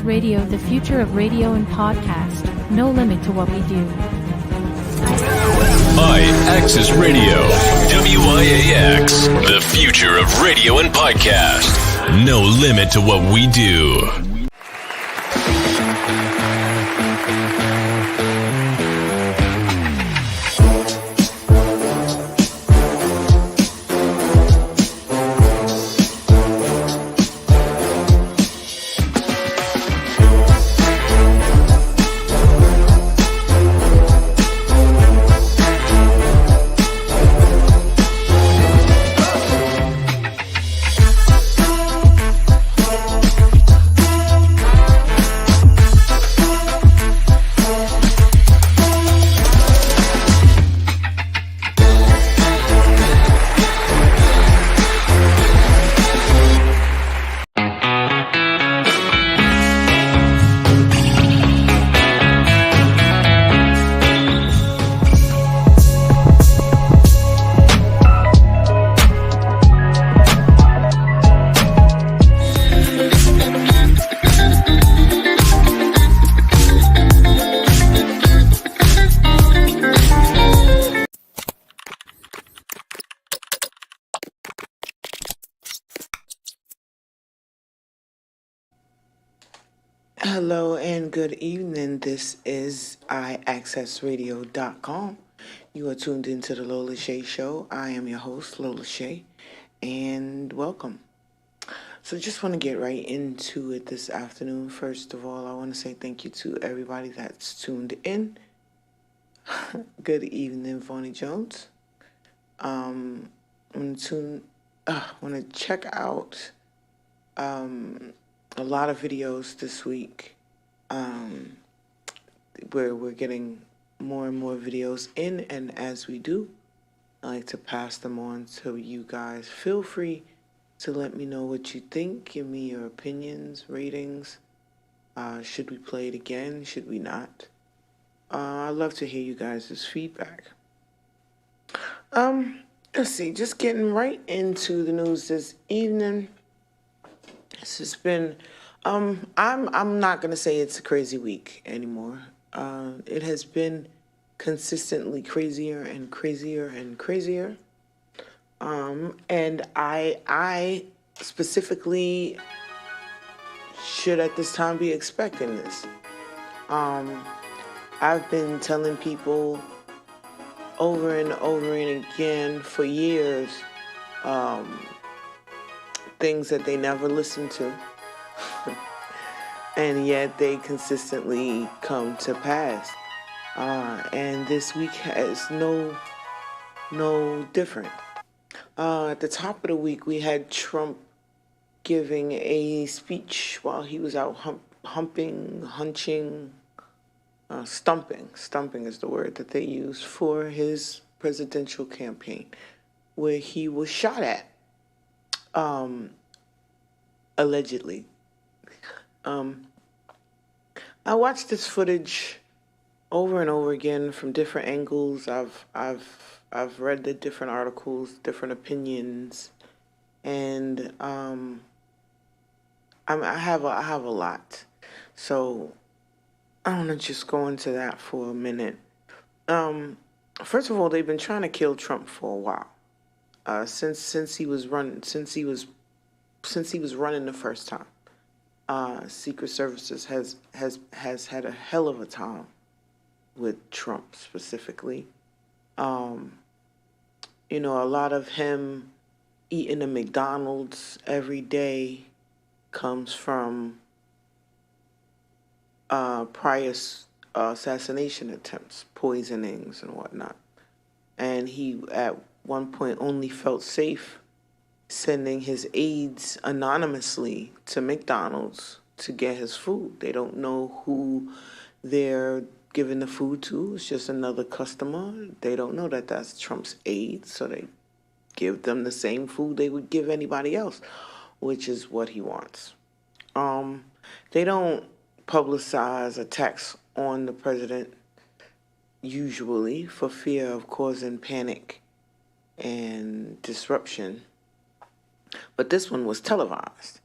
Radio, the future of radio and podcast. No limit to what we do. Access Radio, WIAX, the future of radio and podcast. No limit to what we do. Hello and good evening. This is iAccessRadio.com. You are tuned into the Lola Shae Show. I am your host, Lola Shae, and welcome. So just want to get right into it this afternoon. First of all, I want to say thank you to everybody that's tuned in. Good evening, Vonnie Jones. I'm want to check out a lot of videos this week where we're getting more and more videos in, and as we do, I like to pass them on to you guys. Feel free to let me know what you think. Give me your opinions, ratings. Should we play it again? Should we not? I'd love to hear you guys' feedback. Let's see, just getting right into the news this evening. This has been, I'm not going to say it's a crazy week anymore. It has been consistently crazier and crazier and crazier. And I specifically should at this time be expecting this. I've been telling people over and over and again for years, things that they never listen to, and yet they consistently come to pass. And this week has no different. At the top of the week, we had Trump giving a speech while he was out stumping. Stumping is the word that they use for his presidential campaign, where he was shot at. Allegedly. I watched this footage over and over again from different angles. I've read the different articles, different opinions, and I have a lot. So I want to just go into that for a minute. First of all, they've been trying to kill Trump for a while. Since he was running the first time, Secret Services has had a hell of a time with Trump specifically. A lot of him eating a McDonald's every day comes from prior assassination attempts, poisonings and whatnot, and he at one point only felt safe sending his aides anonymously to McDonald's to get his food. They don't know who they're giving the food to. It's just another customer. They don't know that that's Trump's aide, so they give them the same food they would give anybody else, which is what he wants. They don't publicize attacks on the president usually for fear of causing panic and disruption. But this one was televised.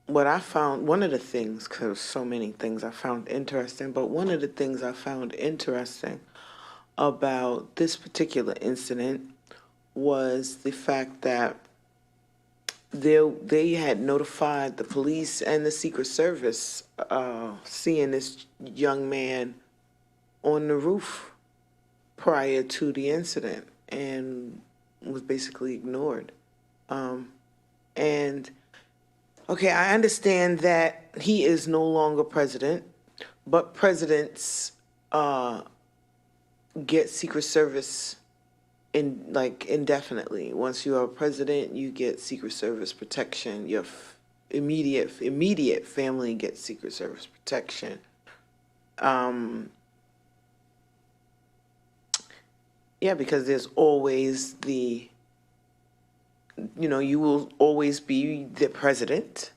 what I found, one of the things, because so many things I found interesting, but one of the things I found interesting about this particular incident was the fact that they had notified the police and the Secret Service, seeing this young man on the roof prior to the incident, and was basically ignored. And okay, I understand that he is no longer president, but presidents get Secret Service indefinitely. Once you are president, you get Secret Service protection. Your immediate family gets Secret Service protection. Yeah, because there's always you will always be the president,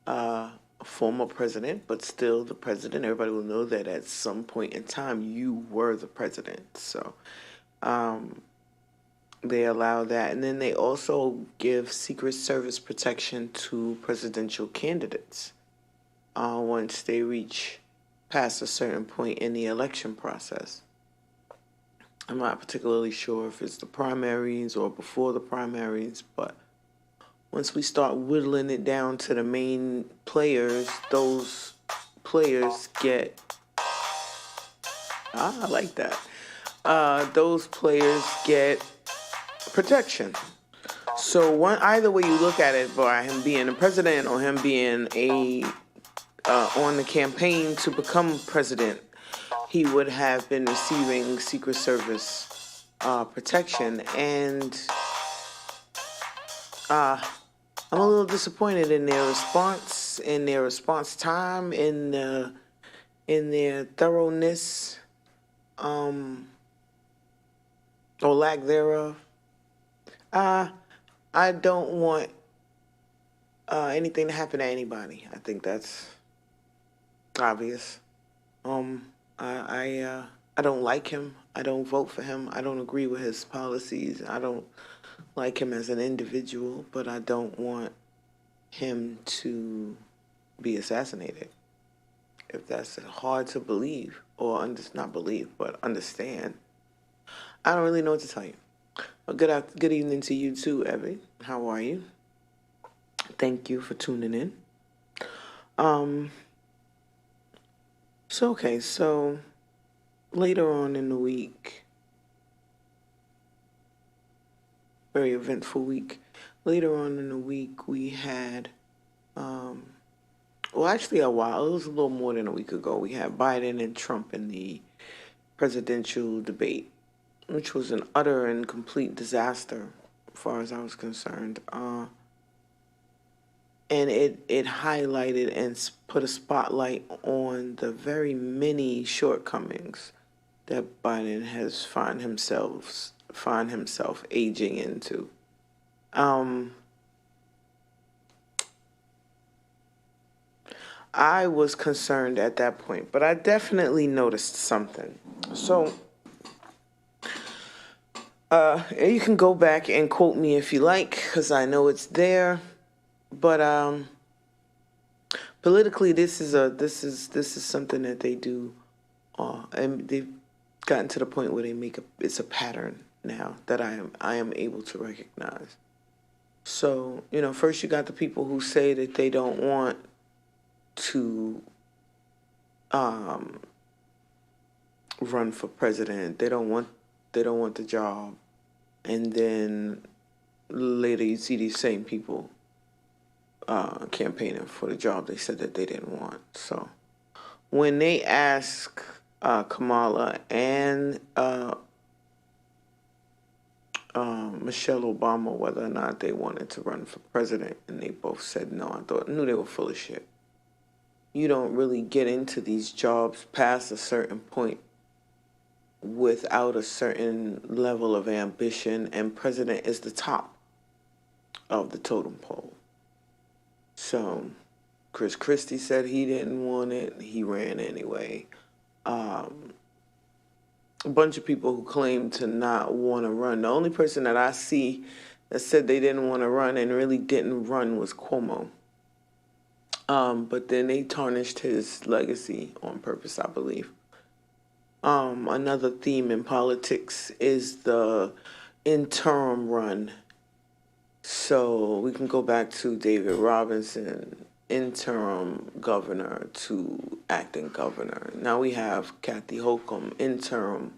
a former president, but still the president. Everybody will know that at some point in time you were the president. So they allow that. And then they also give Secret Service protection to presidential candidates once they reach past a certain point in the election process. I'm not particularly sure if it's the primaries or before the primaries, but once we start whittling it down to the main players, those players get... I like that. Those players get protection. So either way you look at it, by him being a president or him being on the campaign to become president, he would have been receiving Secret Service protection. And I'm a little disappointed in their response time, in their thoroughness, or lack thereof. I don't want anything to happen to anybody. I think that's obvious. I don't like him. I don't vote for him. I don't agree with his policies. I don't like him as an individual, but I don't want him to be assassinated. If that's hard to believe, or not believe, but understand, I don't really know what to tell you. Well, good evening to you too, Evie. How are you? Thank you for tuning in. So later on in the week, very eventful week. Later on in the week, we had, actually it was a little more than a week ago, we had Biden and Trump in the presidential debate, which was an utter and complete disaster as far as I was concerned. And it highlighted and put a spotlight on the very many shortcomings that Biden has find himself aging into. I was concerned at that point, but I definitely noticed something. So you can go back and quote me if you like, because I know it's there. But politically, this is something that they do, and they've gotten to the point where it's a pattern now that I am able to recognize. So first you got the people who say that they don't want to run for president. They don't want the job, and then later you see these same people campaigning for the job they said that they didn't want. So when they ask Kamala and Michelle Obama whether or not they wanted to run for president, and they both said no, I knew they were full of shit. You don't really get into these jobs past a certain point without a certain level of ambition, and president is the top of the totem pole. So Chris Christie said he didn't want it. He ran anyway. A bunch of people who claim to not want to run. The only person that I see that said they didn't want to run and really didn't run was Cuomo. But then they tarnished his legacy on purpose, I believe. Another theme in politics is the interim run. So we can go back to David Robinson, interim governor to acting governor. Now we have Kathy Hochul, interim